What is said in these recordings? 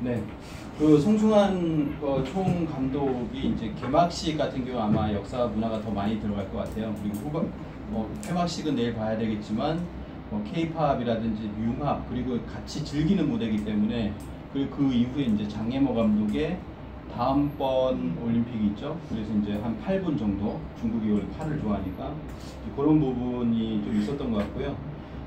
네. 그 송승환 총 감독이 이제 개막식 같은 경우 아마 역사 문화가 더 많이 들어갈 것 같아요. 그리고 폐막식은 내일 봐야 되겠지만 K-팝이라든지 융합 그리고 같이 즐기는 무대이기 때문에 그 이후에 이제 장예모 감독의 다음번 올림픽이 있죠. 그래서 이제 한 8분 정도 중국이 원래 팔을 좋아하니까 그런 부분이 좀 있었던 것 같고요.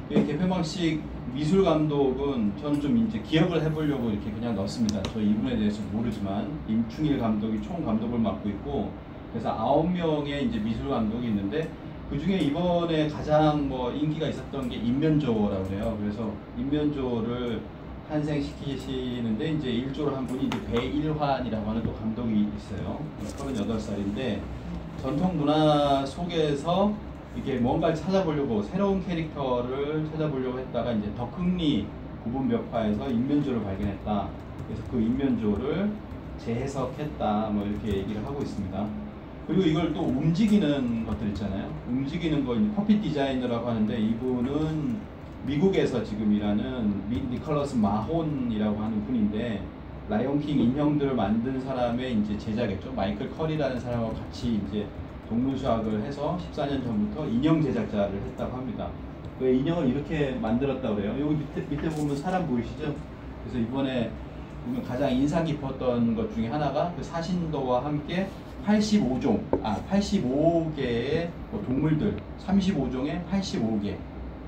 개폐막식 미술 감독은 저는 좀 이제 기억을 해보려고 이렇게 그냥 넣었습니다. 저 이분에 대해서 모르지만 임충일 감독이 총 감독을 맡고 있고 그래서 9명의 이제 미술 감독이 있는데 그 중에 이번에 가장 인기가 있었던 게 임면조라고 해요. 그래서 임면조를 탄생시키시는데 이제 일조를 한 분이 이제 배일환이라고 하는 또 감독이 있어요. 38살인데 전통 문화 속에서 이게 뭔가를 찾아보려고 새로운 캐릭터를 찾아보려고 했다가 이제 덕흥리 구분벽화에서 인면조를 발견했다. 그래서 그 인면조를 재해석했다. 이렇게 얘기를 하고 있습니다. 그리고 이걸 또 움직이는 것들 있잖아요. 움직이는 거 퍼핏 디자이너라고 하는데 이분은 미국에서 지금 일하는 니컬러스 마혼이라고 하는 분인데 라이온킹 인형들을 만든 사람의 이제 제작했죠. 마이클 컬이라는 사람하고 같이 이제 동문수학을 해서 14년 전부터 인형 제작자를 했다고 합니다. 왜 인형을 이렇게 만들었다고 그래요? 여기 밑에 보면 사람 보이시죠? 그래서 이번에 보면 가장 인상 깊었던 것 중에 하나가 그 사신도와 함께 85개의 동물들, 35종의 85개,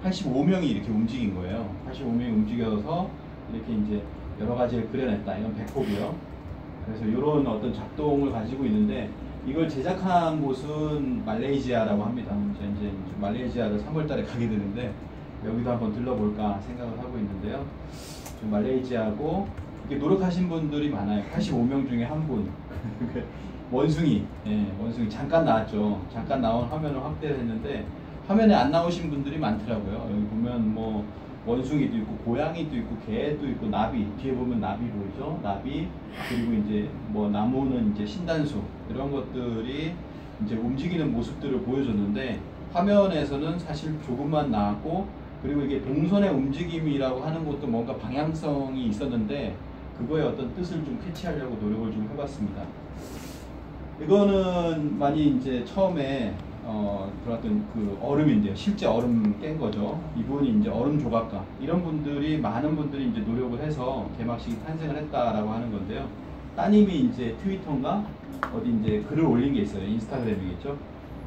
85명이 이렇게 움직인 거예요. 85명이 움직여서 이렇게 이제 여러 가지를 그려냈다. 이건 배꼽이요. 그래서 이런 어떤 작동을 가지고 있는데 이걸 제작한 곳은 말레이시아라고 합니다. 이제 말레이시아를 3월달에 가게 되는데 여기도 한번 들러볼까 생각을 하고 있는데요. 좀 말레이시아고 이렇게 노력하신 분들이 많아요. 85명 중에 한 분. 원숭이, 원숭이 잠깐 나왔죠. 잠깐 나온 화면을 확대를 했는데 화면에 안 나오신 분들이 많더라고요. 여기 보면 원숭이도 있고 고양이도 있고 개도 있고 나비, 뒤에 보면 나비 보이죠? 나비, 그리고 이제 나무는 이제 신단수, 이런 것들이 이제 움직이는 모습들을 보여줬는데 화면에서는 사실 조금만 나왔고, 그리고 이게 동선의 움직임이라고 하는 것도 뭔가 방향성이 있었는데 그거의 어떤 뜻을 좀 캐치하려고 노력을 좀 해봤습니다. 이거는 많이 이제 처음에 들어왔던 그 얼음인데요. 실제 얼음 깬 거죠. 이분이 이제 얼음 조각가. 이런 분들이, 많은 분들이 이제 노력을 해서 개막식이 탄생을 했다라고 하는 건데요. 따님이 이제 트위터인가? 어디 이제 글을 올린 게 있어요. 인스타그램이겠죠.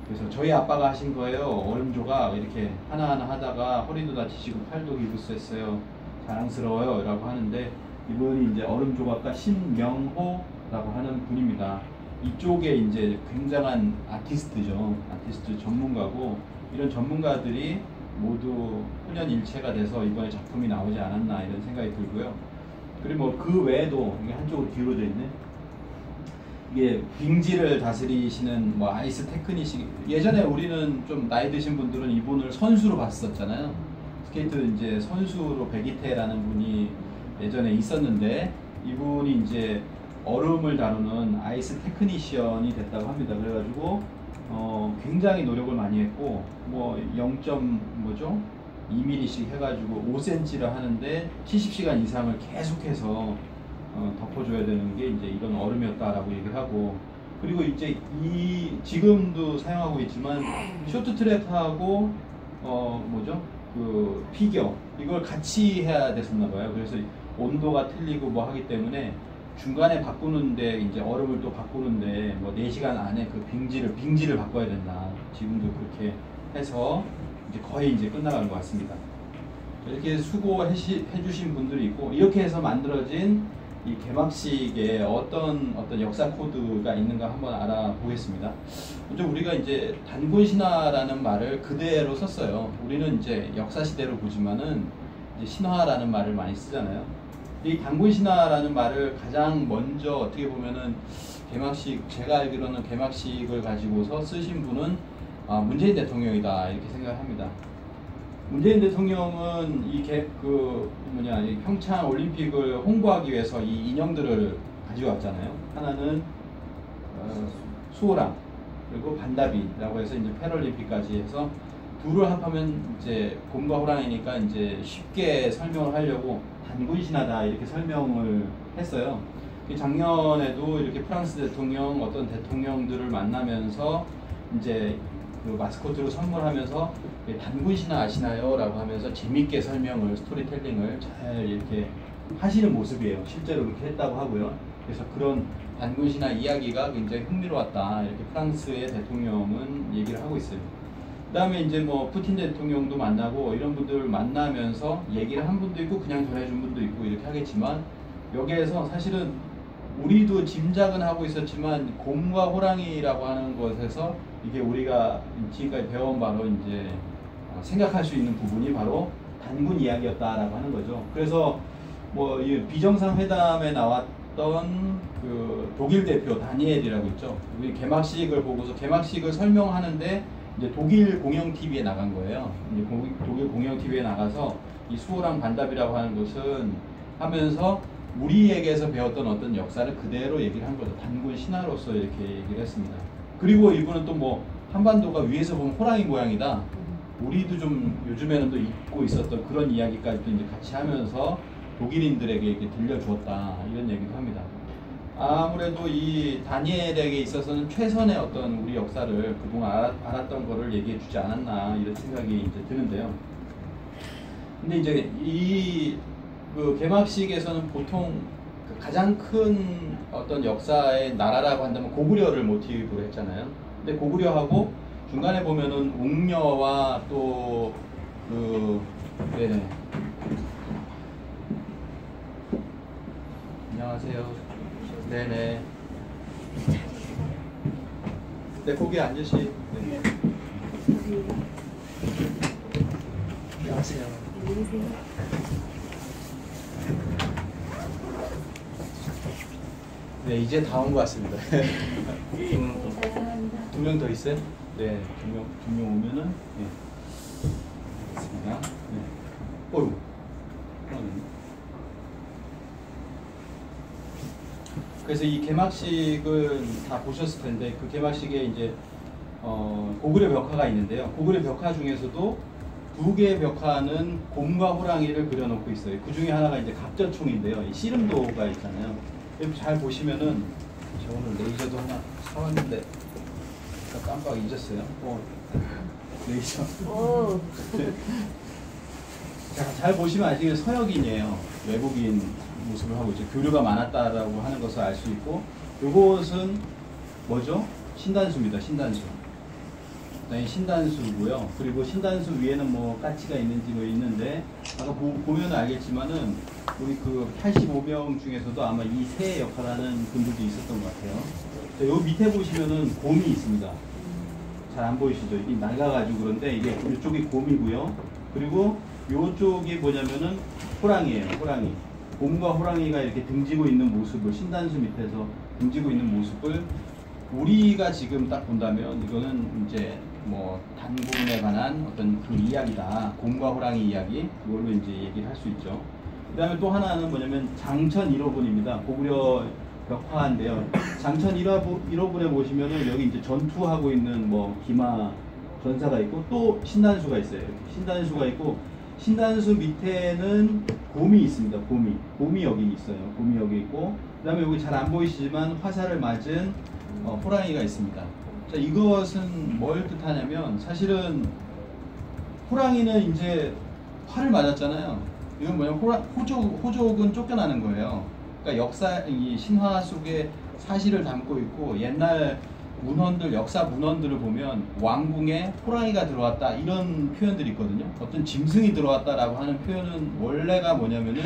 그래서 저희 아빠가 하신 거예요. 얼음 조각 이렇게 하나하나 하다가 허리도 다치시고 팔도 기부스했어요. 자랑스러워요. 라고 하는데 이분이 이제 얼음 조각가 신명호라고 하는 분입니다. 이쪽에 이제 굉장한 아티스트죠. 아티스트 전문가고, 이런 전문가들이 모두 훈연일체가 돼서 이번에 작품이 나오지 않았나 이런 생각이 들고요. 그리고 그 외에도 이게 한쪽으로 기울어져 있네. 이게 빙지를 다스리시는 아이스 테크니시. 예전에 우리는 좀 나이 드신 분들은 이분을 선수로 봤었잖아요. 스케이트 이제 선수로 백이태라는 분이 예전에 있었는데 이분이 이제 얼음을 다루는 아이스 테크니션이 됐다고 합니다. 그래가지고 굉장히 노력을 많이 했고 2mm씩 해가지고 5cm를 하는데 70시간 이상을 계속해서 덮어줘야 되는 게 이제 이런 얼음이었다라고 얘기를 하고, 그리고 이제 지금도 사용하고 있지만 쇼트트랙하고 그 피겨, 이걸 같이 해야 됐었나 봐요. 그래서 온도가 틀리고 하기 때문에 중간에 바꾸는데 이제 얼음을 또 바꾸는데 4시간 안에 그 빙지를 바꿔야 된다. 지금도 그렇게 해서 이제 거의 이제 끝나가는 것 같습니다. 이렇게 수고해 주신 분들이 있고, 이렇게 해서 만들어진 이 개막식에 어떤 역사 코드가 있는가 한번 알아보겠습니다. 먼저 우리가 이제 단군 신화라는 말을 그대로 썼어요. 우리는 이제 역사 시대로 보지만은 이제 신화라는 말을 많이 쓰잖아요. 이 단군 신화라는 말을 가장 먼저 어떻게 보면은 개막식, 제가 알기로는 개막식을 가지고서 쓰신 분은 문재인 대통령이다 이렇게 생각합니다. 문재인 대통령은 이 평창 올림픽을 홍보하기 위해서 이 인형들을 가지고 왔잖아요. 하나는 수호랑, 그리고 반다비라고 해서 이제 패럴림픽까지 해서 둘을 합하면 이제 곰과 호랑이니까 이제 쉽게 설명을 하려고 단군 신화다 이렇게 설명을 했어요. 작년에도 이렇게 프랑스 대통령 어떤 대통령들을 만나면서 이제 그 마스코트로 선물하면서 단군 신화 아시나요? 라고 하면서 재밌게 설명을 스토리텔링을 잘 이렇게 하시는 모습이에요. 실제로 그렇게 했다고 하고요. 그래서 그런 단군 신화 이야기가 굉장히 흥미로웠다. 이렇게 프랑스의 대통령은 얘기를 하고 있어요. 그 다음에 이제 뭐 푸틴 대통령도 만나고 이런 분들을 만나면서 얘기를 한 분도 있고 그냥 전해준 분도 있고 이렇게 하겠지만 여기에서 사실은 우리도 짐작은 하고 있었지만 곰과 호랑이라고 하는 것에서 이게 우리가 지금까지 배워온 바로 이제 생각할 수 있는 부분이 바로 단군 이야기였다라고 하는 거죠. 그래서 뭐 이 비정상회담에 나왔던 그 독일 대표 다니엘이라고 있죠. 우리 개막식을 보고서 개막식을 설명하는데 이제 독일 공영 TV에 나간 거예요. 이제 독일 공영 TV에 나가서 이 수호랑 반답이라고 하는 것은 하면서 우리에게서 배웠던 어떤 역사를 그대로 얘기를 한 거죠. 단군 신화로서 이렇게 얘기를 했습니다. 그리고 이분은 또 뭐 한반도가 위에서 보면 호랑이 모양이다. 우리도 좀 요즘에는 또 잊고 있었던 그런 이야기까지 또 이제 같이 하면서 독일인들에게 이렇게 들려주었다. 이런 얘기도 합니다. 아무래도 이 다니엘에게 있어서는 최선의 어떤 우리 역사를 그동안 알았던 거를 얘기해 주지 않았나 이런 생각이 이제 드는데요. 근데 이제 이 그 개막식에서는 보통 그 가장 큰 어떤 역사의 나라라고 한다면 고구려를 모티브로 했잖아요. 근데 고구려하고 중간에 보면은 웅녀와 또 그 네네 안녕하세요. 네네. 네, 거기 앉으시. 네. 안녕하세요. 네, 이제 다 온 것 같습니다. 두 명 더 있어요? 네, 두 명 오면은, 네. 알겠습니다. 네. 어휴. 그래서 이 개막식은 다 보셨을 텐데, 그 개막식에 이제, 고구려 벽화가 있는데요. 고구려 벽화 중에서도 두 개의 벽화는 곰과 호랑이를 그려놓고 있어요. 그 중에 하나가 이제 갑저총인데요. 이 씨름도가 있잖아요. 여기 잘 보시면은, 저 오늘 레이저도 하나 사왔는데, 깜빡 잊었어요. 레이저. 오. 자, 잘 보시면 아시겠지만 서역인이에요. 외국인 모습을 하고 있죠. 교류가 많았다라고 하는 것을 알 수 있고, 요것은 뭐죠? 신단수입니다. 신단수. 신단수고요. 그리고 신단수 위에는 뭐 까치가 있는지 뭐 있는데 아까 보면 알겠지만은 우리 그 85명 중에서도 아마 이 새 역할하는 분들도 있었던 것 같아요. 자, 요 밑에 보시면은 곰이 있습니다. 잘 안 보이시죠? 이게 낡아가지고 그런데 이게 이쪽이 곰이고요. 그리고 요쪽이 뭐냐면은 호랑이에요. 호랑이. 곰과 호랑이가 이렇게 등지고 있는 모습을 신단수 밑에서 등지고 있는 모습을 우리가 지금 딱 본다면 이거는 이제 뭐 단군에 관한 어떤 그 이야기다. 곰과 호랑이 이야기 그걸로 이제 얘기를 할 수 있죠. 그 다음에 또 하나는 뭐냐면 장천 1호분입니다. 고구려 벽화인데요. 장천 1호분에 보시면은 여기 이제 전투하고 있는 뭐 기마 전사가 있고 또 신단수가 있어요. 신단수가 있고 신단수 밑에는 곰이 있습니다. 곰이 여기 있어요. 곰이 여기 있고 그 다음에 여기 잘 안 보이시지만 화살을 맞은 호랑이가 있습니다. 자, 이것은 뭘 뜻하냐면 사실은 호랑이는 이제 활을 맞았잖아요. 이건 뭐냐면 호족은 쫓겨나는 거예요. 그러니까 역사, 이 신화 속에 사실을 담고 있고 옛날 문헌들, 역사 문헌들을 보면 왕궁에 호랑이가 들어왔다 이런 표현들이 있거든요. 어떤 짐승이 들어왔다라고 하는 표현은 원래가 뭐냐면은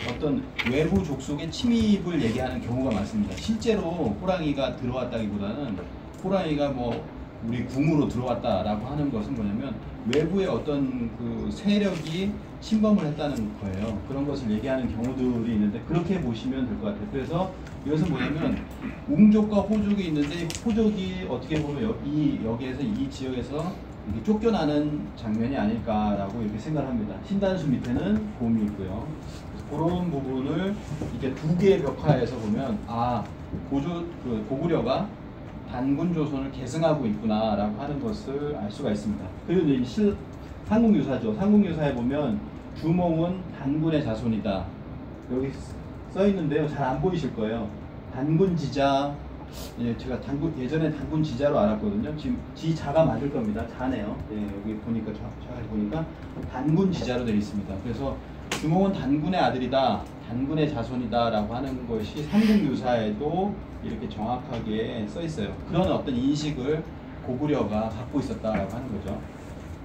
어떤 외부 족속의 침입을 얘기하는 경우가 많습니다. 실제로 호랑이가 들어왔다기보다는 호랑이가 뭐 우리 궁으로 들어왔다라고 하는 것은 뭐냐면 외부의 어떤 그 세력이 침범을 했다는 거예요. 그런 것을 얘기하는 경우들이 있는데 그렇게 보시면 될 것 같아요. 그래서 이것은 뭐냐면 웅족과 호족이 있는데 호족이 어떻게 보면 여기에서 이 지역에서 이렇게 쫓겨나는 장면이 아닐까라고 이렇게 생각합니다. 신단수 밑에는 곰이 있고요. 그런 부분을 이렇게 두 개의 벽화에서 보면 고구려가 단군 조선을 계승하고 있구나라고 하는 것을 알 수가 있습니다. 그리고 이제 삼국유사죠. 삼국유사에 보면 주몽은 단군의 자손이다. 여기 써 있는데요. 잘 안 보이실 거예요. 단군지자. 예, 제가 예전에 단군지자로 알았거든요. 지금 지자가 맞을 겁니다. 자네요. 예, 여기 보니까 잘 보니까 단군지자로 되어 있습니다. 그래서 규몽은 단군의 아들이다, 단군의 자손이다라고 하는 것이 삼국유사에도 이렇게 정확하게 써 있어요. 그런 어떤 인식을 고구려가 갖고 있었다라고 하는 거죠.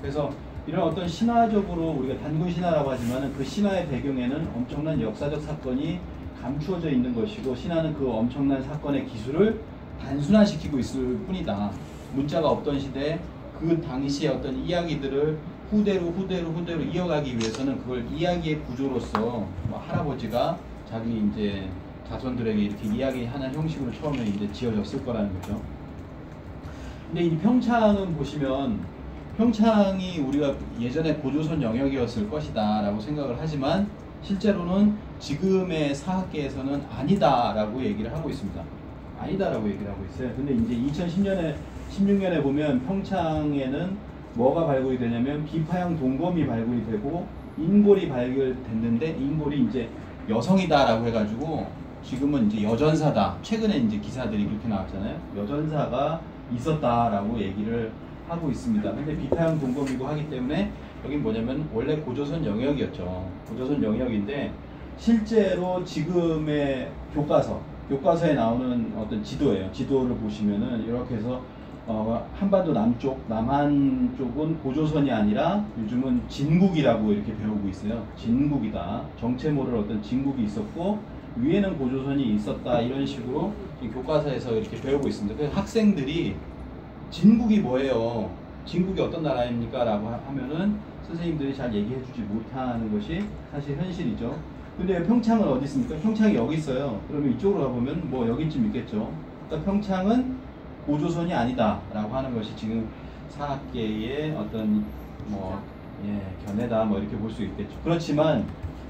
그래서 이런 어떤 신화적으로 우리가 단군 신화라고 하지만 그 신화의 배경에는 엄청난 역사적 사건이 감추어져 있는 것이고, 신화는 그 엄청난 사건의 기술을 단순화시키고 있을 뿐이다. 문자가 없던 시대에 그 당시의 어떤 이야기들을 후대로 이어가기 위해서는 그걸 이야기의 구조로서 뭐 할아버지가 자기 이제 자손들에게 이렇게 이야기하는 형식으로 처음에 이제 지어졌을 거라는 거죠. 근데 이 평창은 보시면, 평창이 우리가 예전에 고조선 영역이었을 것이다 라고 생각을 하지만 실제로는 지금의 사학계에서는 아니다라고 얘기를 하고 있습니다. 아니다라고 얘기를 하고 있어요. 근데 이제 16년에 보면 평창에는 뭐가 발굴이 되냐면 비파형 동검이 발굴이 되고 인골이 발견됐는데, 인골이 이제 여성이다라고 해가지고 지금은 이제 여전사다. 최근에 이제 기사들이 그렇게 나왔잖아요. 여전사가 있었다라고 얘기를 하고 있습니다. 근데 비파형 동검이고 하기 때문에 여긴 뭐냐면 원래 고조선 영역이었죠. 고조선 영역인데 실제로 지금의 교과서에 나오는 어떤 지도예요. 지도를 보시면은 이렇게 해서 한반도 남쪽, 남한 쪽은 고조선이 아니라 요즘은 진국이라고 이렇게 배우고 있어요. 진국이다. 정체 모를 어떤 진국이 있었고 위에는 고조선이 있었다. 이런 식으로 교과서에서 이렇게 배우고 있습니다. 그래서 학생들이 진국이 뭐예요? 진국이 어떤 나라입니까? 라고 하면은 선생님들이 잘 얘기해주지 못하는 것이 사실 현실이죠. 근데 평창은 어디 있습니까? 평창이 여기 있어요. 그러면 이쪽으로 가보면 뭐 여기쯤 있겠죠. 그러니까 평창은 고조선이 아니다 라고 하는 것이 지금 사학계의 어떤 견해다 뭐 이렇게 볼 수 있겠죠. 그렇지만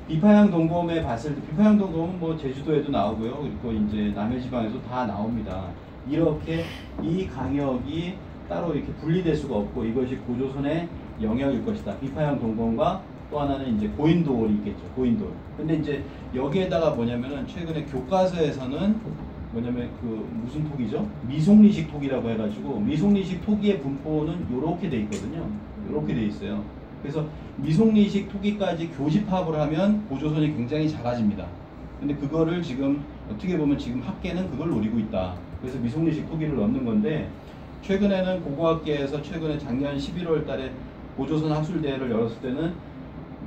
비파형 동검에 봤을 때, 비파형 동검은 뭐 제주도에도 나오고요. 그리고 이제 남해지방에도 다 나옵니다. 이렇게 이 강역이 따로 이렇게 분리될 수가 없고 이것이 고조선의 영역일 것이다. 비파형 동검과 또 하나는 이제 고인돌이 있겠죠. 고인돌. 근데 이제 여기에다가 뭐냐면은 최근에 교과서에서는 뭐냐면 그 무슨 톡이죠? 미송리식 톡이라고 해가지고, 미송리식 톡의 분포는 요렇게 돼 있거든요. 요렇게 돼 있어요. 그래서 미송리식 토기까지 교집합을 하면 고조선이 굉장히 작아집니다. 근데 그거를 지금 어떻게 보면 지금 학계는 그걸 노리고 있다. 그래서 미송리식 토기를 넣는 건데, 최근에는 고고학계에서 최근에 작년 11월 달에 고조선 학술대회를 열었을 때는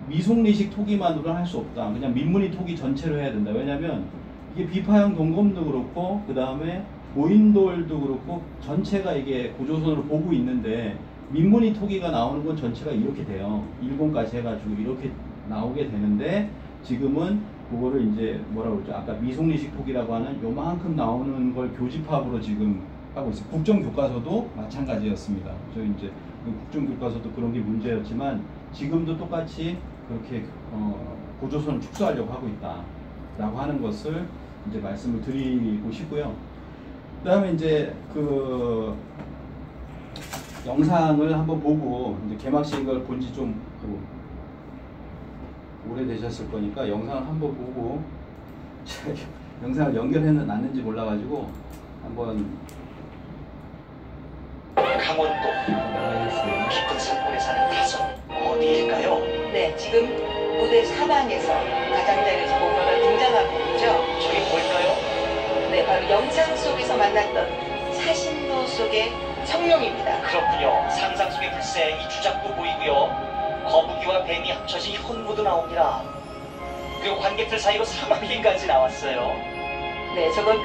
미송리식 토기만으로는 할 수 없다. 그냥 민문이 토기 전체로 해야 된다. 왜냐면 이게 비파형 동검도 그렇고 그 다음에 고인돌도 그렇고 전체가 이게 고조선으로 보고 있는데, 민문이 토기가 나오는 건 전체가 이렇게 돼요. 일본까지 해가지고 이렇게 나오게 되는데, 지금은 그거를 이제 뭐라고 그러죠? 아까 미송리식 토기라고 하는 요만큼 나오는 걸 교집합으로 지금 하고 있어요. 국정교과서도 마찬가지였습니다. 저 이제 국정교과서도 그런 게 문제였지만 지금도 똑같이 그렇게 고조선을 축소하려고 하고 있다라고 하는 것을 이제 말씀을 드리고 싶고요. 그다음에 이제 그 영상을 한번 보고, 이제 개막식을 본 지 좀 오래되셨을 거니까 영상을 한번 보고, 영상을 연결해놨는지 몰라가지고 한번. 강원도 깊은 산골에 사는 가성 어디일까요? 네, 지금 무대 사방에서 가장자리에서 뭔가가 등장하고 있죠. 저게 뭘까요? 네, 바로 영상 속에서 만났던 사신도 속의 청룡입니다. 그렇군요. 상상 속의 글쎄 이 주작도 보이고요. 거북이와 뱀이 합쳐진 현무도 나옵니다. 그리고 관객들 사이로 사마귀까지 나왔어요. 네, 저건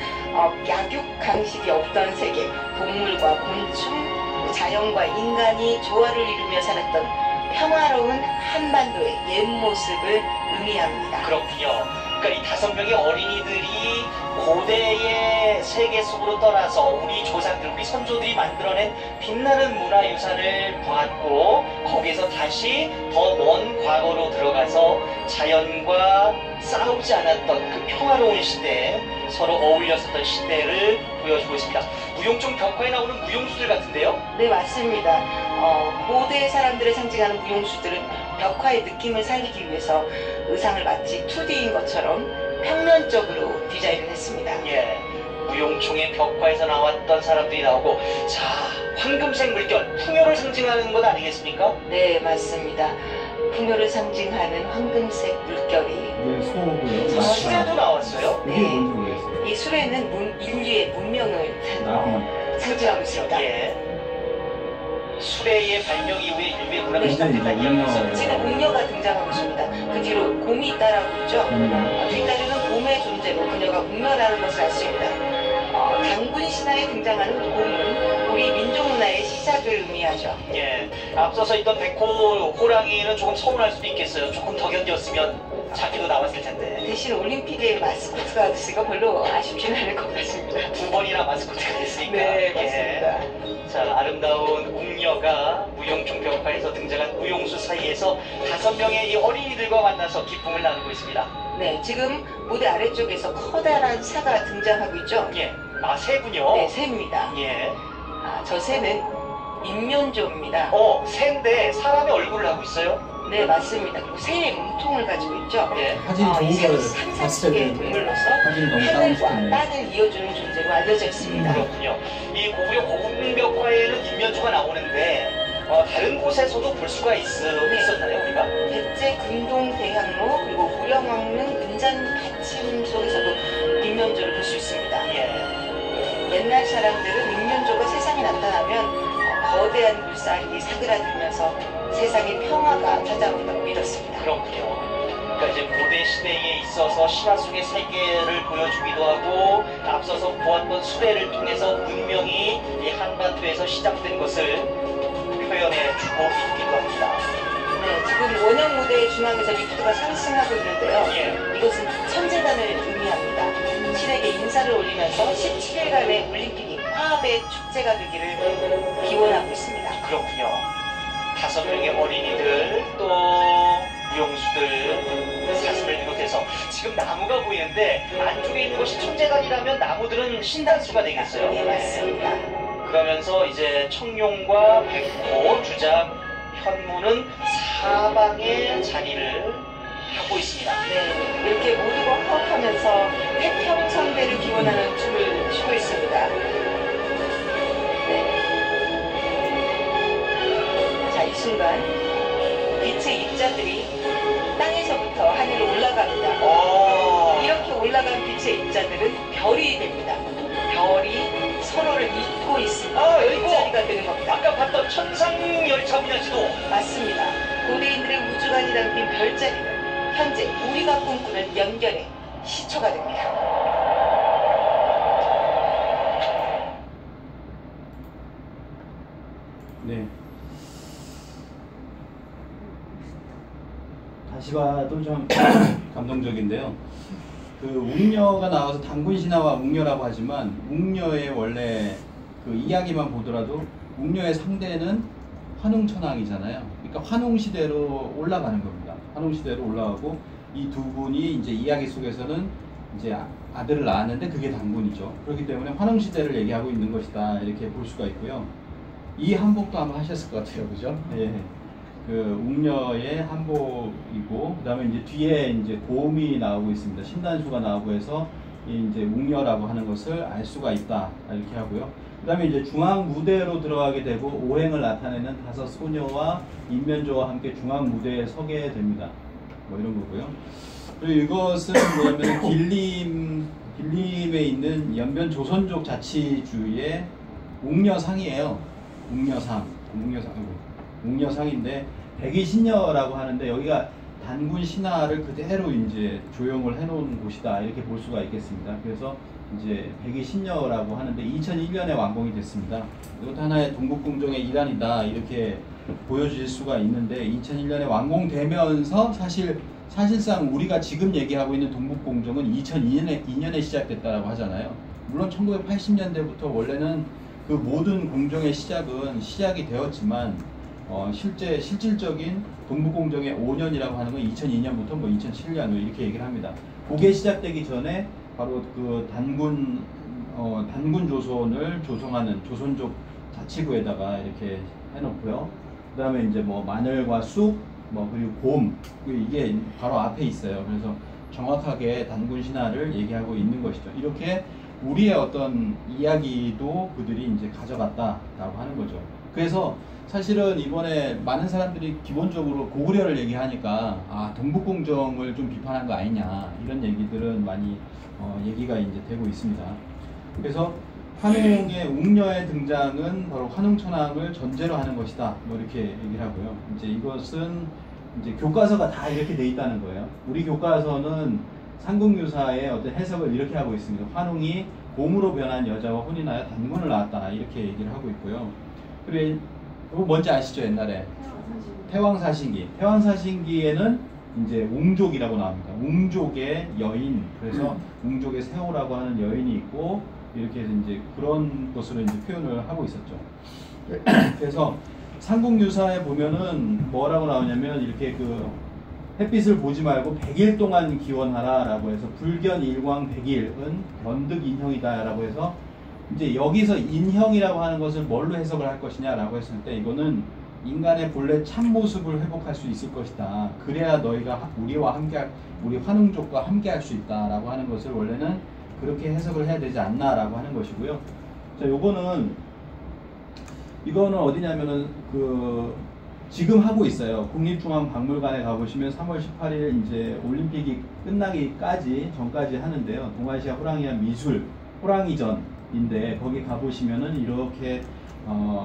약육 강식이 없던 세계, 동물과 곤충, 자연과 인간이 조화를 이루며 살았던 평화로운 한반도의 옛 모습을 의미합니다. 그렇군요. 그러니까 이 5명의 어린이들이 고대의 세계 속으로 떠나서 우리 조상들, 우리 선조들이 만들어낸 빛나는 문화유산을 보았고, 거기에서 다시 더 먼 과거로 들어가서 자연과 싸우지 않았던 그 평화로운 시대, 서로 어울렸었던 시대를 보여주고 있습니다. 무용종 벽화에 나오는 무용수들 같은데요? 네, 맞습니다. 고대 사람들을 상징하는 무용수들은 벽화의 느낌을 살리기 위해서 의상을 마치 2D인 것처럼 평면적으로 디자인을 했습니다. 예. 무용총의 벽화에서 나왔던 사람들이 나오고, 자, 황금색 물결, 풍요를 상징하는 것 아니겠습니까? 네, 맞습니다. 풍요를 상징하는 황금색 물결이 이게 소고요. 수레도 나왔어요. 이게 네. 뭔지 모르겠어요. 이 수레는 인류의 문명을 나비. 상징하고 있습니다. 예. 수레의 발명 이후에 인류의 문화가 네. 시작됐다는 이야기가 있었는데, 지금 웅녀가 등장하고 있습니다. 그 뒤로 곰이 따라오고 있죠. 뒷다리는 곰의 존재로 그녀가 웅녀라는 것을 알 수 있습니다. 단군 신화에 등장하는 곰은 우리 민족 문화의 시작을 의미하죠. 예. 앞서서 있던 백호 호랑이는 조금 서운할 수도 있겠어요. 조금 더 견뎠으면 자기도 나왔을 텐데. 대신 올림픽의 마스코트가 됐으니까 별로 아쉽지는 않을 것 같습니다. 두 번이나 마스코트가 됐으니까. 네, 예. 맞습니다. 자, 아름다운 웅녀가 무용총 벽화에서 등장한 무용수 사이에서 5명의 이 어린이들과 만나서 기쁨을 나누고 있습니다. 네, 지금 무대 아래쪽에서 커다란 새가 등장하고 있죠. 예. 아, 새군요. 네, 새입니다. 예. 저 새는 인면조입니다. 새인데 사람의 얼굴을 하고 있어요? 네, 맞습니다. 그리고 새의 몸통을 가지고 있죠. 예. 사진 이 좋은 걸 상상 봤을 속의 텐데 동물로서 사진 너무 하늘과 다운시켰네. 땅을 이어주는 존재로 알려져 있습니다. 그렇군요. 이 고구려 고궁벽화에는 인면조가 나오는데 다른 곳에서도 볼 수가 있었나요, 우리가? 백제 금동 대학로 그리고 무령왕릉 은잔 받침 속에서도 인면조를 볼 수 있습니다. 예. 옛날 사람들은 인면조가 세상에 나타나면 거대한 물살이 사그라들면서 세상에 평화가 찾아온다고 믿었습니다. 그렇군요. 그러니까 이제 고대 시대에 있어서 신화 속의 세계를 보여주기도 하고, 앞서서 보았던 수레를 통해서 문명이 이 한반도에서 시작된 것을 표현해 주고 있기도 합니다. 네, 지금 원형 무대의 중앙에서 리프트가 상승하고 있는데요. 예. 이것은 천재단을 의미합니다. 신에게 인사를 올리면서 17일간의 올림픽이 화합의 축제가 되기를 기원하고 있습니다. 그렇군요. 5명의 어린이들, 또 무용수들, 사슴을 비롯해서 지금 나무가 보이는데, 안쪽에 있는 것이 천재단이라면 나무들은 신단수가 되겠어요. 네, 맞습니다. 그러면서 이제 청룡과 백호, 주작, 현무는 사방에 자리를 하고 있습니다. 네, 이렇게 모두가 화합하면서 태평성대를 기원하는 춤을 추고 있습니다. 네. 자, 이 순간 빛의 입자들이 땅에서부터 하늘로 올라갑니다. 이렇게 올라간 빛의 입자들은 별이 됩니다. 별이 서로를 잇고 있습니다. 여기고 별자리가 되는 겁니다. 아까 봤던 천상열차군요, 지도. 맞습니다. 고대인들의 우주관이 담긴 별자리는 현재 우리가 꿈꾸는 연결의 시초가 됩니다. 네. 다시 봐도 좀 감동적인데요. 그 웅녀가 나와서 단군 신화와 웅녀라고 하지만, 웅녀의 원래 그 이야기만 보더라도 웅녀의 상대는 환웅천왕이잖아요. 그러니까 환웅 시대로 올라가는 겁니다. 환웅 시대로 올라가고, 이 두 분이 이제 이야기 속에서는 이제 아들을 낳았는데 그게 단군이죠. 그렇기 때문에 환웅 시대를 얘기하고 있는 것이다, 이렇게 볼 수가 있고요. 이 한복도 아마 하셨을 것 같아요, 그죠? 예. 그 웅녀의 한복이고, 그 다음에 이제 뒤에 이제 곰이 나오고 있습니다. 신단수가 나오고 해서 이제 웅녀라고 하는 것을 알 수가 있다, 이렇게 하고요. 그 다음에 이제 중앙 무대로 들어가게 되고, 오행을 나타내는 5 소녀와 인면조와 함께 중앙 무대에 서게 됩니다. 뭐 이런 거고요. 그리고 이것은 뭐냐면 길림에 있는 연변 조선족 자치주의 웅녀상이에요. 웅녀상인데 백이신녀라고 하는데, 여기가 단군 신화를 그대로 이제 조형을 해놓은 곳이다, 이렇게 볼 수가 있겠습니다. 그래서 이제 백이신녀라고 하는데 2001년에 완공이 됐습니다. 이것도 하나의 동국공정의 일환이다, 이렇게 보여질 수가 있는데, 2001년에 완공되면서 사실상 우리가 지금 얘기하고 있는 동국공정은 2002년에 시작됐다라고 하잖아요. 물론 1980년대부터 원래는 그 모든 공정의 시작이 되었지만, 실질적인 동북공정의 5년이라고 하는 건 2002년부터 뭐 2007년 이렇게 얘기를 합니다. 그게 시작되기 전에 바로 그 단군 조선을 조성하는 조선족 자치구에다가 이렇게 해놓고요. 그 다음에 이제 뭐 마늘과 쑥, 뭐 그리고 곰, 이게 바로 앞에 있어요. 그래서 정확하게 단군 신화를 얘기하고 있는 것이죠. 이렇게 우리의 어떤 이야기도 그들이 이제 가져갔다라고 하는 거죠. 그래서 사실은 이번에 많은 사람들이 기본적으로 고구려를 얘기하니까 아 동북공정을 좀 비판한 거 아니냐 이런 얘기들은 많이 얘기가 이제 되고 있습니다. 그래서 환웅의 웅녀의 등장은 바로 환웅천왕을 전제로 하는 것이다. 뭐 이렇게 얘기를 하고요. 이제 이것은 이제 교과서가 다 이렇게 돼 있다는 거예요. 우리 교과서는 삼국유사의 어떤 해석을 이렇게 하고 있습니다. 환웅이 곰으로 변한 여자와 혼인하여 단군을 낳았다. 이렇게 얘기를 하고 있고요. 그래, 이거 뭔지 아시죠? 옛날에 태왕사신기. 태왕사신기에는 이제 웅족이라고 나옵니다. 웅족의 여인. 그래서 웅족의 세호라고 하는 여인이 있고 이렇게 해서 이제 그런 것으로 이제 표현을 하고 있었죠. 그래서 삼국유사에 보면은 뭐라고 나오냐면 이렇게 그 햇빛을 보지 말고 100일 동안 기원하라 라고 해서 불견 일광 100일은 변득 인형이다 라고 해서 이제 여기서 인형이라고 하는 것을 뭘로 해석을 할 것이냐 라고 했을 때 이거는 인간의 본래 참모습을 회복할 수 있을 것이다. 그래야 너희가 우리와 함께 우리 환웅족과 함께 할 수 있다 라고 하는 것을 원래는 그렇게 해석을 해야 되지 않나 라고 하는 것이고요. 자, 이거는 어디냐면은 그 지금 하고 있어요. 국립중앙박물관에 가보시면 3월 18일 이제 올림픽이 끝나기까지 전까지 하는데요. 동아시아 호랑이와 미술 호랑이전인데 거기 가보시면은 이렇게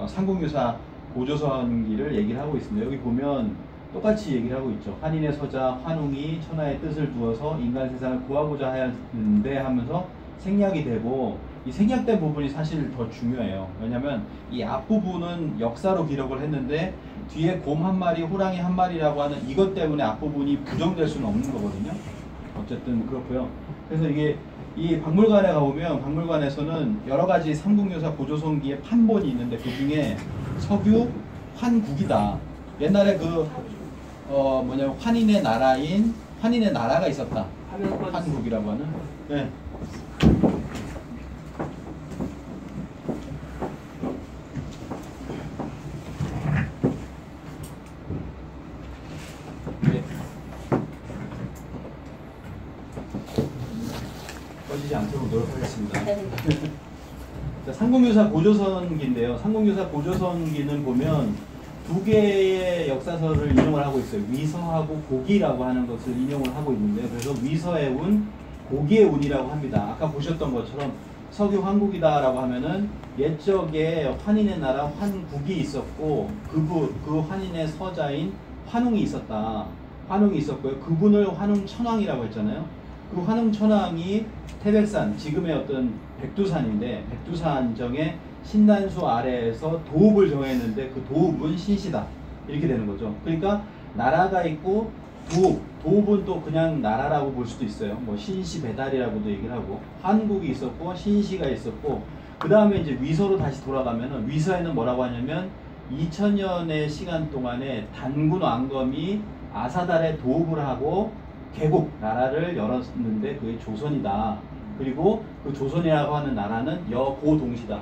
삼국유사 고조선기를 얘기를 하고 있습니다. 여기 보면 똑같이 얘기를 하고 있죠. 환인의 서자 환웅이 천하의 뜻을 두어서 인간 세상을 구하고자 하였는데 하면서 생략이 되고 이 생략된 부분이 사실 더 중요해요. 왜냐하면 이 앞부분은 역사로 기록을 했는데 뒤에 곰 한 마리, 호랑이 한 마리라고 하는 이것 때문에 앞부분이 부정될 수는 없는 거거든요. 어쨌든 그렇고요. 그래서 이게 이 박물관에 가보면 박물관에서는 여러 가지 삼국유사 고조선기의 판본이 있는데 그 중에 석유 환국이다. 옛날에 그 뭐냐면 환인의 나라가 있었다. 환국이라고 하는. 네. 꺼지지 않도록 노력하겠습니다. 자, 삼국유사 고조선기인데요. 삼국유사 고조선기는 보면 두 개의 역사서를 인용을 하고 있어요. 위서하고 고기라고 하는 것을 인용을 하고 있는데요. 그래서 위서의 운, 고기의 운이라고 합니다. 아까 보셨던 것처럼 석유 환국이다라고 하면은 옛적에 환인의 나라 환국이 있었고 그 환인의 서자인 환웅이 있었다. 환웅이 있었고요. 그분을 환웅천왕이라고 했잖아요. 그 환웅천왕이 태백산, 지금의 어떤 백두산인데 백두산정의 신단수 아래에서 도읍을 정했는데 그 도읍은 신시다. 이렇게 되는 거죠. 그러니까 나라가 있고 도읍은 또 그냥 나라라고 볼 수도 있어요. 뭐 신시 배달이라고도 얘기를 하고 한국이 있었고 신시가 있었고 그 다음에 이제 위서로 다시 돌아가면은 위서에는 뭐라고 하냐면 2000년의 시간 동안에 단군 왕검이 아사달에 도읍을 하고 개국 나라를 열었는데 그게 조선이다. 그리고 그 조선이라고 하는 나라는 여고동시다.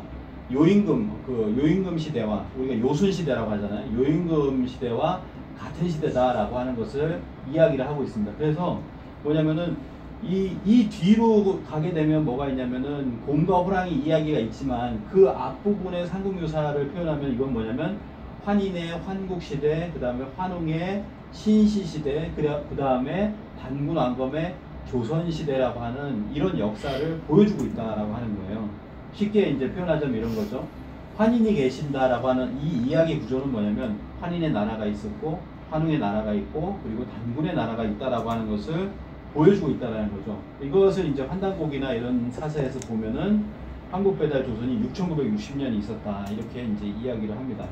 요임금 시대와 우리가 요순 시대라고 하잖아요. 요임금 시대와 같은 시대다라고 하는 것을 이야기를 하고 있습니다. 그래서 뭐냐면은 이 뒤로 가게 되면 뭐가 있냐면은 곰과 호랑이 이야기가 있지만 그 앞부분의 삼국유사를 표현하면 이건 뭐냐면 환인의 환국시대, 그 다음에 환웅의 신시시대, 그 다음에 단군 왕검의 조선시대라고 하는 이런 역사를 보여주고 있다라고 하는 거예요. 쉽게 이제 표현하자면 이런 거죠. 환인이 계신다라고 하는 이 이야기 구조는 뭐냐면 환인의 나라가 있었고 환웅의 나라가 있고 그리고 단군의 나라가 있다라고 하는 것을 보여주고 있다라는 거죠. 이것을 이제 환단곡이나 이런 사서에서 보면은 한국배달 조선이 6960년이 있었다 이렇게 이제 이야기를 합니다.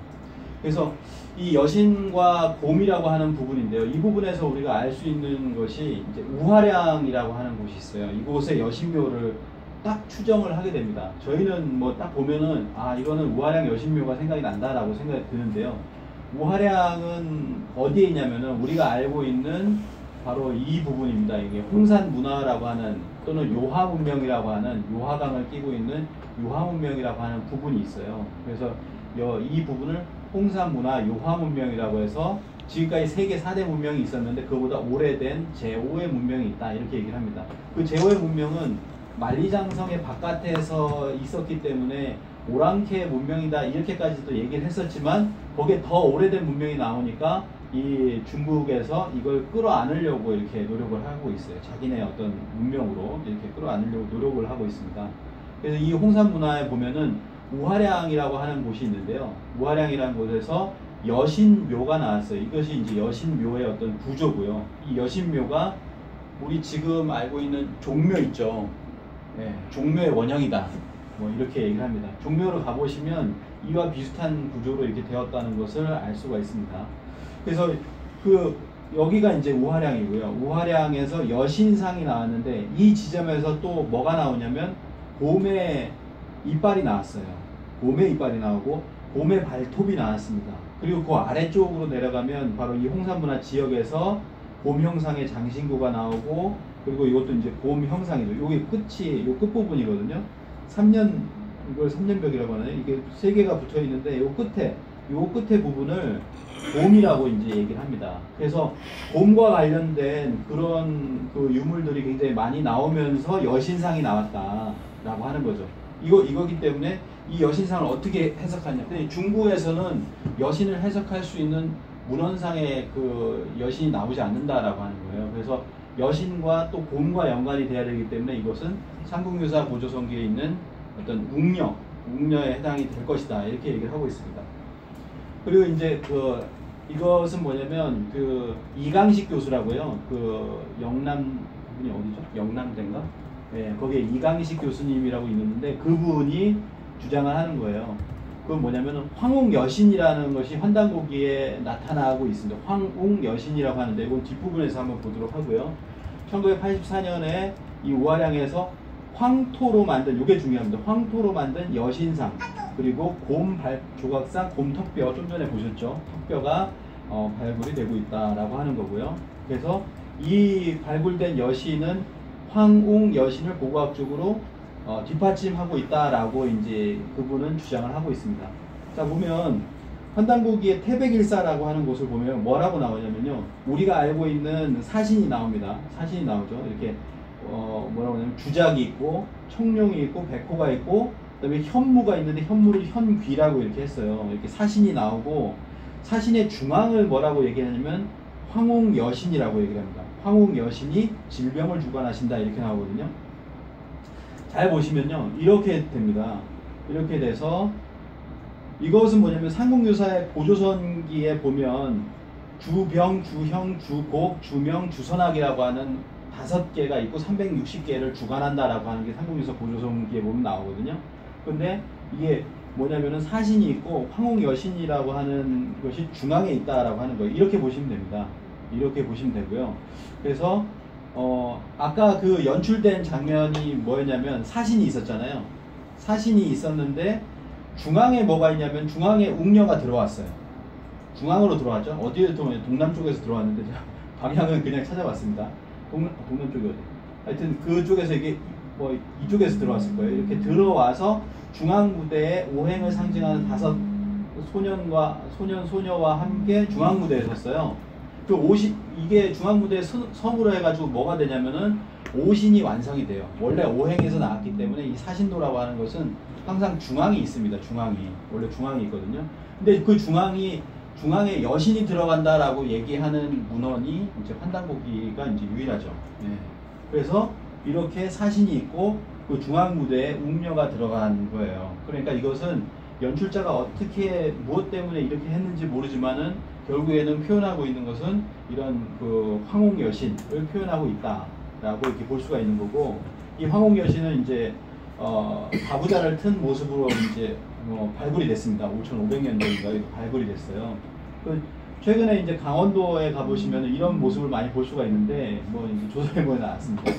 그래서 이 여신과 곰이라고 하는 부분인데요. 이 부분에서 우리가 알 수 있는 것이 이제 우화량이라고 하는 곳이 있어요. 이곳의 여신묘를 딱 추정을 하게 됩니다. 저희는 뭐 딱 보면은 아 이거는 우화량 여신묘가 생각이 난다라고 생각이 드는데요. 우화량은 어디에 있냐면은 우리가 알고 있는 바로 이 부분입니다. 이게 홍산문화라고 하는 또는 요하문명이라고 하는 요하강을 끼고 있는 요하문명이라고 하는 부분이 있어요. 그래서 이 부분을 홍산문화 요하문명이라고 해서 지금까지 세계 4대 문명이 있었는데 그보다 오래된 제5의 문명이 있다 이렇게 얘기를 합니다. 그 제5의 문명은 만리장성의 바깥에서 있었기 때문에 오랑캐 문명이다 이렇게까지도 얘기를 했었지만 거기에 더 오래된 문명이 나오니까 이 중국에서 이걸 끌어안으려고 이렇게 노력을 하고 있어요. 자기네 어떤 문명으로 이렇게 끌어안으려고 노력을 하고 있습니다. 그래서 이 홍산 문화에 보면은 우화량이라고 하는 곳이 있는데요. 우화량이라는 곳에서 여신묘가 나왔어요. 이것이 이제 여신묘의 어떤 구조고요. 이 여신묘가 우리 지금 알고 있는 종묘 있죠. 네, 종묘의 원형이다. 뭐 이렇게 얘기를 합니다. 종묘로 가보시면 이와 비슷한 구조로 이렇게 되었다는 것을 알 수가 있습니다. 그래서 여기가 이제 우화량이고요. 우화량에서 여신상이 나왔는데 이 지점에서 또 뭐가 나오냐면 곰의 이빨이 나왔어요. 곰의 이빨이 나오고 곰의 발톱이 나왔습니다. 그리고 그 아래쪽으로 내려가면 바로 이 홍산문화 지역에서 곰 형상의 장신구가 나오고 그리고 이것도 이제 곰 형상이죠. 요게 끝이 요 끝부분이거든요. 3년 이걸 3년벽이라고 하나요? 이게 3개가 붙어 있는데 요 끝에 부분을 곰이라고 이제 얘기를 합니다. 그래서 곰과 관련된 그런 그 유물들이 굉장히 많이 나오면서 여신상이 나왔다라고 하는 거죠. 이거기 때문에 이 여신상을 어떻게 해석하냐. 근데 중국에서는 여신을 해석할 수 있는 문헌상의 그 여신이 나오지 않는다라고 하는 거예요. 그래서 여신과 또 곰과 연관이 돼야 되기 때문에 이것은 삼국유사 고조선기에 있는 어떤 웅녀에 해당이 될 것이다. 이렇게 얘기를 하고 있습니다. 그리고 이제 이것은 뭐냐면 이강식 교수라고요. 영남 분이 어디죠? 영남대인가? 예, 거기에 이강식 교수님이라고 있는데 그분이 주장을 하는 거예요. 그건 뭐냐면 황웅여신이라는 것이 환단고기에 나타나고 있습니다. 황웅여신이라고 하는데 이건 뒷부분에서 한번 보도록 하고요. 1984년에 이 우화량에서 황토로 만든, 이게 중요합니다. 황토로 만든 여신상, 그리고 곰 조각상 곰 턱뼈, 좀 전에 보셨죠? 턱뼈가 발굴이 되고 있다라고 하는 거고요. 그래서 이 발굴된 여신은 황웅 여신을 고고학적으로 뒷받침하고 있다라고 이제 그분은 주장을 하고 있습니다. 자, 보면 환단고기의 태백일사라고 하는 곳을 보면 뭐라고 나오냐면요. 우리가 알고 있는 사신이 나옵니다. 사신이 나오죠. 이렇게 뭐라고 하냐면 주작이 있고 청룡이 있고 백호가 있고 그다음에 현무가 있는데 현무를 현귀라고 이렇게 했어요. 이렇게 사신이 나오고 사신의 중앙을 뭐라고 얘기하냐면 황웅여신이라고 얘기를 합니다. 황웅여신이 질병을 주관하신다 이렇게 나오거든요. 잘 보시면요. 이렇게 됩니다. 이렇게 돼서 이것은 뭐냐면 삼국유사의 고조선기에 보면 주병, 주형, 주곡, 주명, 주선학이라고 하는 5개가 있고 360개를 주관한다라고 하는 게 삼국유사 고조선기에 보면 나오거든요. 근데 이게 뭐냐면은 사신이 있고 황웅여신이라고 하는 것이 중앙에 있다라고 하는 거예요. 이렇게 보시면 됩니다. 이렇게 보시면 되고요. 그래서 아까 그 연출된 장면이 뭐였냐면 사신이 있었잖아요. 사신이 있었는데 중앙에 뭐가 있냐면 중앙에 웅녀가 들어왔어요. 중앙으로 들어왔죠. 어디에 들어왔냐? 동남쪽에서 들어왔는데 제가 방향은 그냥 찾아봤습니다. 동남쪽이 어디? 하여튼 그쪽에서 이게 뭐 이쪽에서 들어왔을 거예요. 이렇게 들어와서 중앙 무대에 오행을 상징하는 5 소녀와 함께 중앙 무대에 섰어요. 이게 중앙 무대에 섬으로 해가지고 뭐가 되냐면은 오신이 완성이 돼요. 원래 오행에서 나왔기 때문에 이 사신도라고 하는 것은 항상 중앙이 있습니다. 원래 중앙이 있거든요. 근데 그 중앙에 여신이 들어간다라고 얘기하는 문헌이 이제 환단고기가 이제 유일하죠. 네. 그래서 이렇게 사신이 있고 그 중앙 무대에 웅녀가 들어간 거예요. 그러니까 이것은 연출자가 어떻게 무엇 때문에 이렇게 했는지 모르지만은 결국에는 표현하고 있는 것은 이런 그 황웅여신을 표현하고 있다라고 이렇게 볼 수가 있는 거고, 이 황웅여신은 이제 가부좌를 튼 모습으로 이제 발굴이 됐습니다. 5,500년도인가 발굴이 됐어요. 최근에 이제 강원도에 가보시면 이런 모습을 많이 볼 수가 있는데, 뭐 이제 조선일보에 나왔습니다.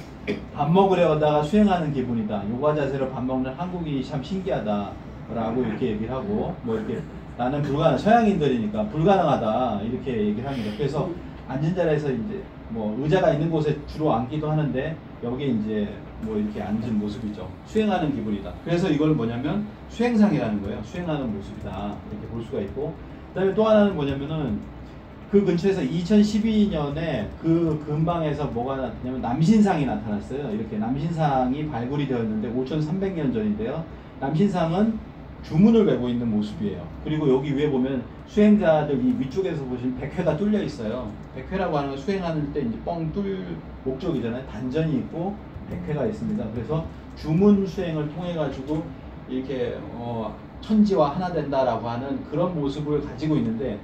밥 먹으러 가다가 수행하는 기분이다. 요가 자세로 밥 먹는 한국인이 참 신기하다라고 이렇게 얘기를 하고, 뭐 이렇게 나는 서양인들이니까 불가능하다 이렇게 얘기를 합니다. 그래서 앉은 자리에서 이제 뭐 의자가 있는 곳에 주로 앉기도 하는데 여기 이제 뭐 이렇게 앉은 모습이죠. 수행하는 기분이다. 그래서 이걸 뭐냐면 수행상이라는 거예요. 수행하는 모습이다 이렇게 볼 수가 있고, 그다음에 또 하나는 뭐냐면은 그 근처에서 2012년에 그 근방에서 뭐가 나타나냐면 남신상이 나타났어요. 이렇게 남신상이 발굴이 되었는데 5,300년 전인데요. 남신상은 주문을 메고 있는 모습이에요. 그리고 여기 위에 보면 수행자들 이 위쪽에서 보시면 백회가 뚫려 있어요. 백회라고 하는 건 수행하는 때 이제 뻥 뚫 목적이잖아요. 단전이 있고 백회가 있습니다. 그래서 주문 수행을 통해 가지고 이렇게 천지와 하나 된다라고 하는 그런 모습을 가지고 있는데,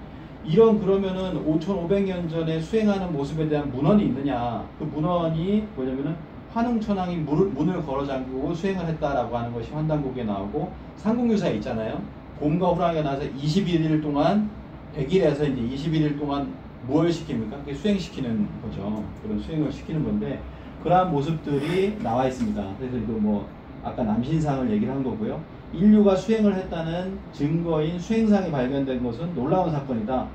이런 그러면은 5,500년 전에 수행하는 모습에 대한 문헌이 있느냐? 그 문헌이 뭐냐면은 환웅천왕이 문을 걸어 잠그고 수행을 했다라고 하는 것이 환단곡에 나오고, 삼국유사에 있잖아요. 곰과 호랑이가 나와서 21일 동안 100일에서 이제 21일 동안 뭘 시킵니까? 그게 수행시키는 거죠. 그런 수행을 시키는 건데, 그러한 모습들이 나와 있습니다. 그래서 이거 뭐 아까 남신상을 얘기를 한 거고요. 인류가 수행을 했다는 증거인 수행상이 발견된 것은 놀라운 사건이다.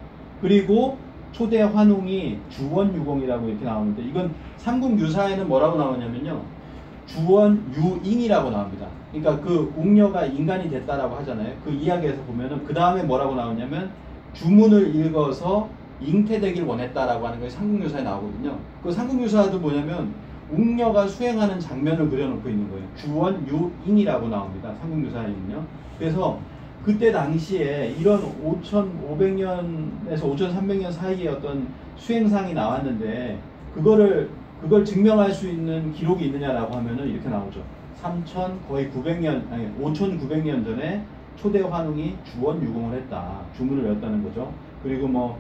그리고 초대 환웅이 주원유공이라고 이렇게 나오는데, 이건 삼국유사에는 뭐라고 나오냐면요, 주원유잉이라고 나옵니다. 그러니까 그 웅녀가 인간이 됐다라고 하잖아요. 그 이야기에서 보면은 그 다음에 뭐라고 나오냐면 주문을 읽어서 잉태되길 원했다라고 하는 것이 삼국유사에 나오거든요. 그 삼국유사도 뭐냐면 웅녀가 수행하는 장면을 그려놓고 있는 거예요. 주원유잉이라고 나옵니다. 삼국유사에는요. 그래서 그때 당시에 이런 5,500년에서 5,300년 사이에 어떤 수행상이 나왔는데, 그걸 증명할 수 있는 기록이 있느냐라고 하면은 이렇게 나오죠. 5,900년 전에 초대 환웅이 주원유공을 했다. 주문을 외웠다는 거죠. 그리고 뭐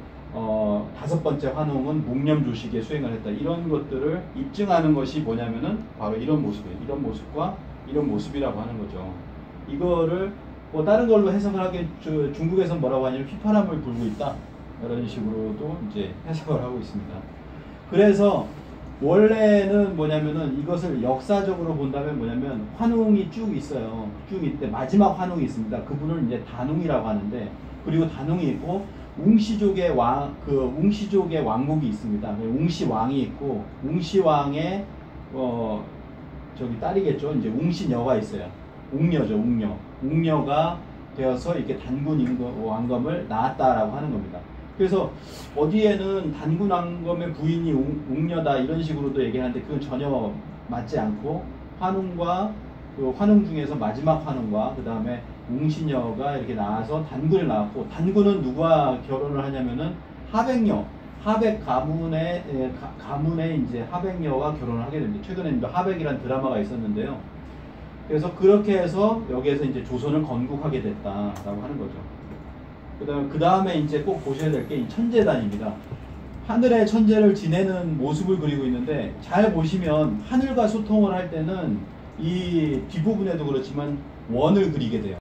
다섯 번째 환웅은 묵념조식에 수행을 했다. 이런 것들을 입증하는 것이 뭐냐면은 바로 이런 모습이에요. 이런 모습과 이런 모습이라고 하는 거죠. 이거를 뭐 다른 걸로 해석을 하기엔 중국에서 뭐라고 하냐면 휘파람을 불고 있다. 이런 식으로도 이제 해석을 하고 있습니다. 그래서 원래는 뭐냐면은 이것을 역사적으로 본다면 뭐냐면 환웅이 쭉 있어요. 쭉 있대. 마지막 환웅이 있습니다. 그분을 이제 단웅이라고 하는데, 그리고 단웅이 있고 웅시족의 왕국이 있습니다. 웅시왕이 있고, 웅시왕의 저기 딸이겠죠. 이제 웅시녀가 있어요. 웅녀죠, 웅녀. 웅녀가 되어서 이렇게 단군 왕검을 낳았다라고 하는 겁니다. 그래서 어디에는 단군 왕검의 부인이 웅녀다 이런 식으로도 얘기하는데, 그건 전혀 맞지 않고, 환웅과 그 환웅 중에서 마지막 환웅과 그 다음에 웅시녀가 이렇게 나와서 단군을 낳았고, 단군은 누가 결혼을 하냐면은 하백녀, 하백 가문의 이제 하백녀가 결혼을 하게 됩니다. 최근에 이제 하백이라는 드라마가 있었는데요. 그래서 그렇게 해서 여기에서 이제 조선을 건국하게 됐다라고 하는 거죠. 그 다음에 이제 꼭 보셔야 될 게 이 천재단입니다. 하늘의 천재를 지내는 모습을 그리고 있는데, 잘 보시면 하늘과 소통을 할 때는 이 뒷부분에도 그렇지만 원을 그리게 돼요.